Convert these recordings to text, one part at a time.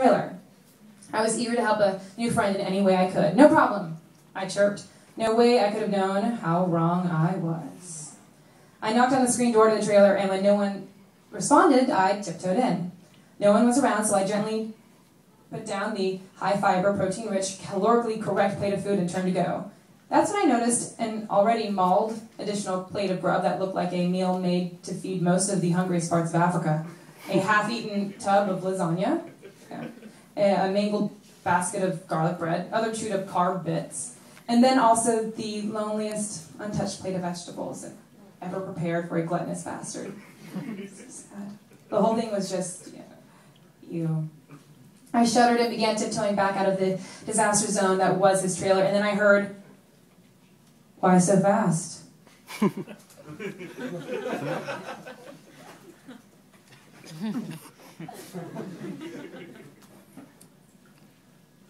trailer. I was eager to help a new friend in any way I could. No problem, I chirped. No way I could have known how wrong I was. I knocked on the screen door to the trailer, and when no one responded, I tiptoed in. No one was around, so I gently put down the high-fiber, protein-rich, calorically correct plate of food and turned to go. That's when I noticed an already mauled additional plate of grub that looked like a meal made to feed most of the hungriest parts of Africa. A half-eaten tub of lasagna, a mangled basket of garlic bread, other chewed-up carb bits, and then also the loneliest untouched plate of vegetables ever prepared for a gluttonous bastard. So sad. The whole thing was just, ew. I shuddered and began tiptoeing back out of the disaster zone that was his trailer, and then I heard, "Why so fast?"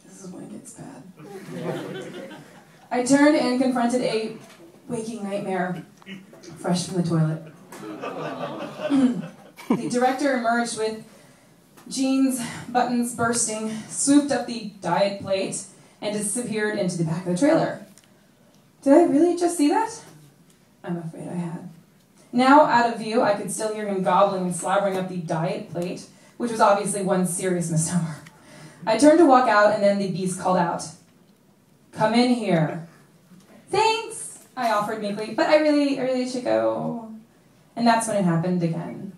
This is when it gets bad. I turned and confronted a waking nightmare, fresh from the toilet. The director emerged with jeans buttons bursting, swooped up the diet plate, and disappeared into the back of the trailer. Did I really just see that? I'm afraid I had. Now, out of view, I could still hear him gobbling and slobbering up the diet plate, which was obviously one serious misnomer. I turned to walk out, and then the beast called out, "Come in here." "Thanks," I offered meekly, "but I really should go." And that's when it happened again.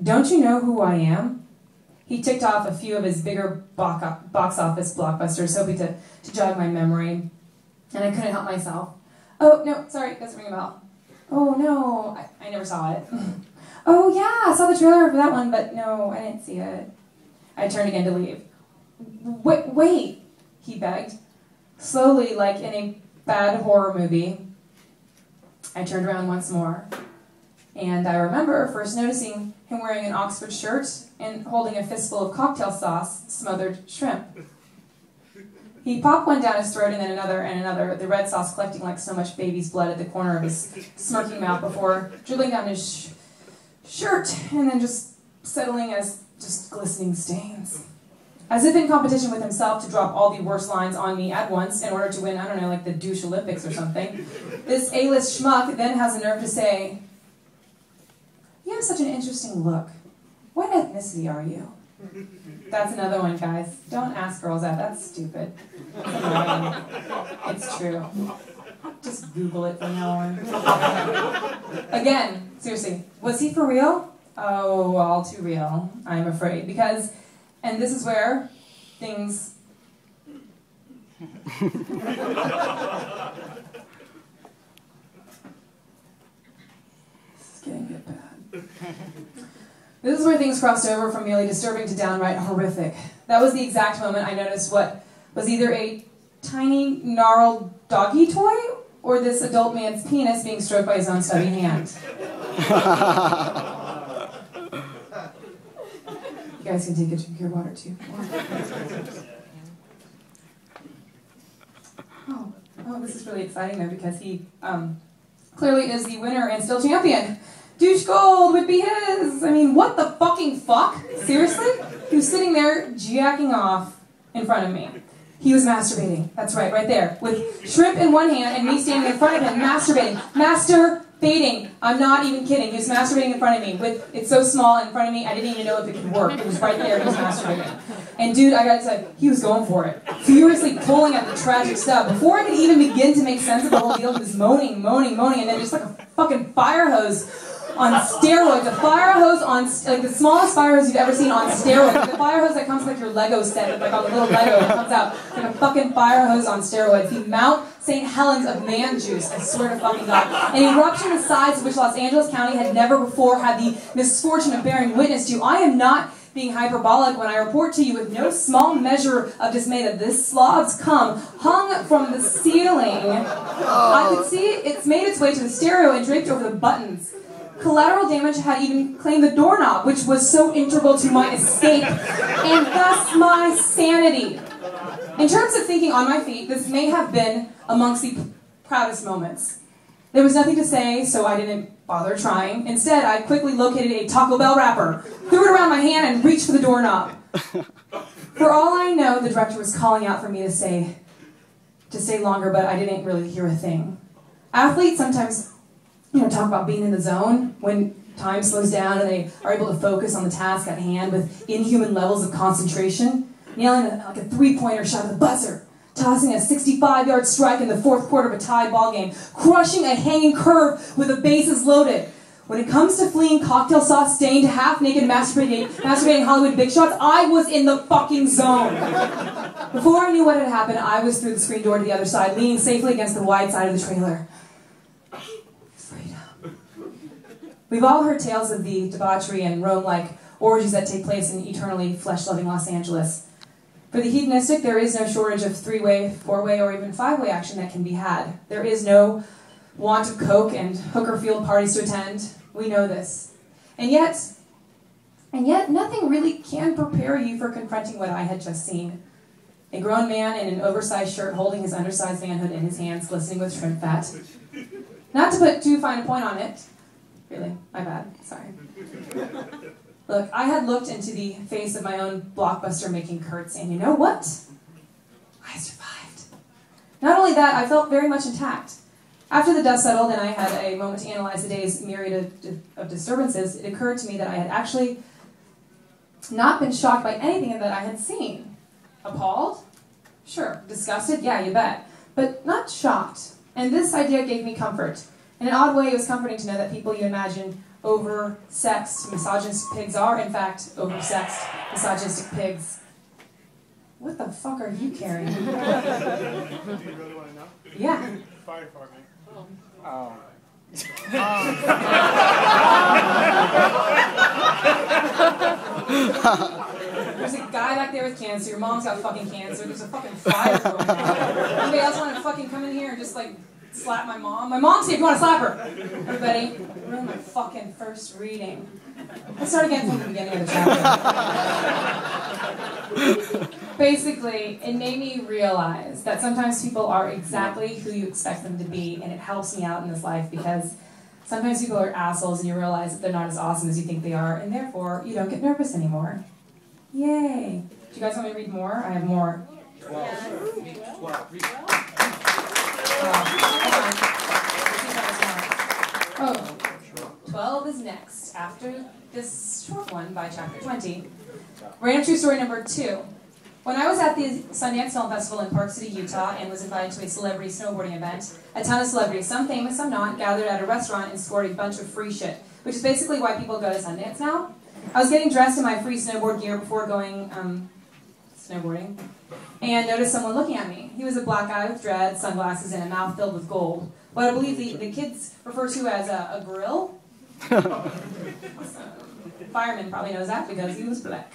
"Don't you know who I am?" He ticked off a few of his bigger box office blockbusters, hoping to jog my memory, and I couldn't help myself. "Oh, no, sorry, doesn't ring a bell." "Oh, no, I never saw it." "Oh, yeah, I saw the trailer for that one, but no, I didn't see it." I turned again to leave. Wait, he begged. Slowly, like in a bad horror movie, I turned around once more. And I remember first noticing him wearing an Oxford shirt and holding a fistful of cocktail sauce, smothered shrimp. He popped one down his throat and then another and another, the red sauce collecting like so much baby's blood at the corner of his smirking mouth before dribbling down his shirt and then just settling as just glistening stains. As if in competition with himself to drop all the worst lines on me at once in order to win, I don't know, like the douche Olympics or something, this A-list schmuck then has the nerve to say, "You have such an interesting look. What ethnicity are you?" That's another one, guys. Don't ask girls that. That's stupid. It's annoying. It's true. Just Google it from now on. Again, seriously, was he for real? Oh, all too real, I'm afraid. Because, and this is where things... This is getting a bit bad. This is where things crossed over from merely disturbing to downright horrific. That was the exact moment I noticed what was either a tiny, gnarled doggy toy or this adult man's penis being stroked by his own stubby hand. You guys can take a drink of your water too. Oh, this is really exciting though because he clearly is the winner and still champion. Douche Gold would be his. I mean, what the fucking fuck? Seriously? He was sitting there jacking off in front of me. He was masturbating. That's right, right there. With shrimp in one hand and me standing in front of him masturbating. Masturbating. I'm not even kidding. He was masturbating in front of me. With it's so small in front of me, I didn't even know if it could work. It was right there. He was masturbating. And dude, I gotta tell you, he was going for it. Furiously pulling at the tragic stuff. Before I could even begin to make sense of the whole deal, he was moaning, and then just like a fucking fire hose on steroids, a fire hose on, like the smallest fire hose you've ever seen on steroids. Like the fire hose that comes with like your Lego set, like on the little Lego that comes out. Like a fucking fire hose on steroids. The Mount St. Helens of man juice, I swear to fucking God. An eruption the size of which Los Angeles County had never before had the misfortune of bearing witness to. I am not being hyperbolic when I report to you with no small measure of dismay that this slob's cum hung from the ceiling. I could see it's made its way to the stereo and draped over the buttons. Collateral damage had even claimed the doorknob, which was so integral to my escape, and thus my sanity. In terms of thinking on my feet, this may have been amongst the proudest moments. There was nothing to say, so I didn't bother trying. Instead, I quickly located a Taco Bell wrapper, threw it around my hand, and reached for the doorknob. For all I know, the director was calling out for me to stay longer, but I didn't really hear a thing. Athletes sometimes, talk about being in the zone when time slows down and they are able to focus on the task at hand with inhuman levels of concentration, nailing a three-pointer shot at the buzzer, tossing a 65-yard strike in the fourth quarter of a tied ball game, crushing a hanging curve with the bases loaded. When it comes to fleeing cocktail sauce stained, half-naked, masturbating Hollywood big shots, I was in the fucking zone. Before I knew what had happened, I was through the screen door to the other side, leaning safely against the wide side of the trailer. Freedom. We've all heard tales of the debauchery and Rome-like orgies that take place in eternally flesh-loving Los Angeles. For the hedonistic, there is no shortage of three-way, four-way, or even five-way action that can be had. There is no want of coke and hooker field parties to attend. We know this. And yet, nothing really can prepare you for confronting what I had just seen. A grown man in an oversized shirt holding his undersized manhood in his hands, glistening with shrimp fat. Not to put too fine a point on it. Really, my bad, sorry. Look, I had looked into the face of my own blockbuster-making Kurtz, and you know what? I survived. Not only that, I felt very much intact. After the dust settled and I had a moment to analyze the day's myriad of disturbances, it occurred to me that I had actually not been shocked by anything that I had seen. Appalled? Sure. Disgusted? Yeah, you bet. But not shocked. And this idea gave me comfort. In an odd way, it was comforting to know that people you imagine over-sexed, misogynist pigs are, in fact, over-sexed, misogynistic pigs. What the fuck are you carrying? Do you really want to know? Yeah. Fire department. Oh. There's a guy back there with cancer. Your mom's got fucking cancer. There's a fucking fire going on. Anybody else want to fucking come in here and just slap my mom? My mom's here if you want to slap her. Everybody, ruin my fucking first reading. Let's start again from the beginning of the chapter. Basically, it made me realize that sometimes people are exactly who you expect them to be, and it helps me out in this life because sometimes people are assholes and you realize that they're not as awesome as you think they are, and therefore you don't get nervous anymore. Yay! Do you guys want me to read more? I have more. 12 is next, after this short one by chapter 20. Random true story number 2. When I was at the Sundance Film Festival in Park City, Utah, and was invited to a celebrity snowboarding event, a ton of celebrities, some famous, some not, gathered at a restaurant and scored a bunch of free shit, which is basically why people go to Sundance now. I was getting dressed in my free snowboard gear before going snowboarding, and noticed someone looking at me. He was a black guy with dreads, sunglasses, and a mouth filled with gold. What I believe the kids refer to as a grill. Fireman probably knows that because he was black.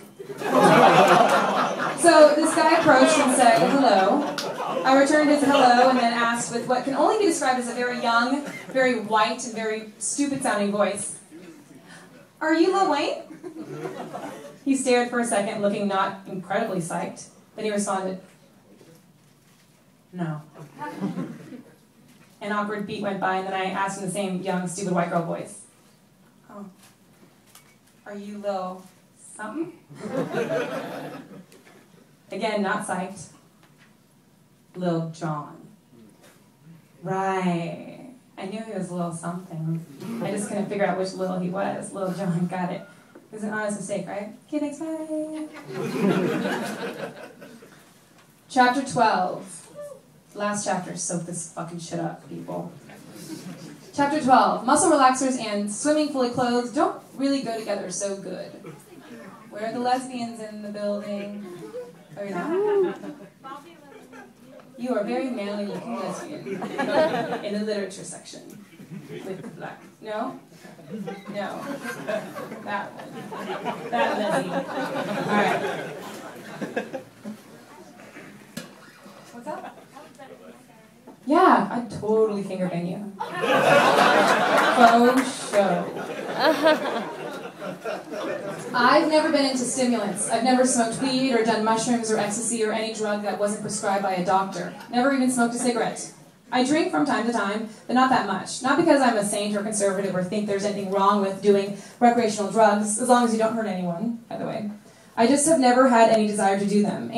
So this guy approached and said hello. I returned his hello and then asked with what can only be described as a very young, very white, and very stupid-sounding voice, "Are you Lil Wayne?" He stared for a second, looking not incredibly psyched. Then he responded, "No." An awkward beat went by, and then I asked in the same young, stupid white girl voice, "Oh, are you Lil something?" Again, not psyched. "Lil John." Right. I knew he was Lil something. I just couldn't figure out which Lil he was. Lil John, got it. It was an honest mistake, right? Okay, thanks, bye. Chapter 12. Last chapter, soak this fucking shit up, people. Chapter 12. Muscle relaxers and swimming fully clothed don't really go together so good. Where are the lesbians in the building? Oh, you're not? You are very manly looking lesbian in the literature section. With the black. No? No. That one. That lesbian. Alright. What's up? Yeah, I'd totally finger bang you. Faux show. I've never been into stimulants. I've never smoked weed or done mushrooms or ecstasy or any drug that wasn't prescribed by a doctor. Never even smoked a cigarette. I drink from time to time, but not that much. Not because I'm a saint or conservative or think there's anything wrong with doing recreational drugs, as long as you don't hurt anyone, by the way. I just have never had any desire to do them.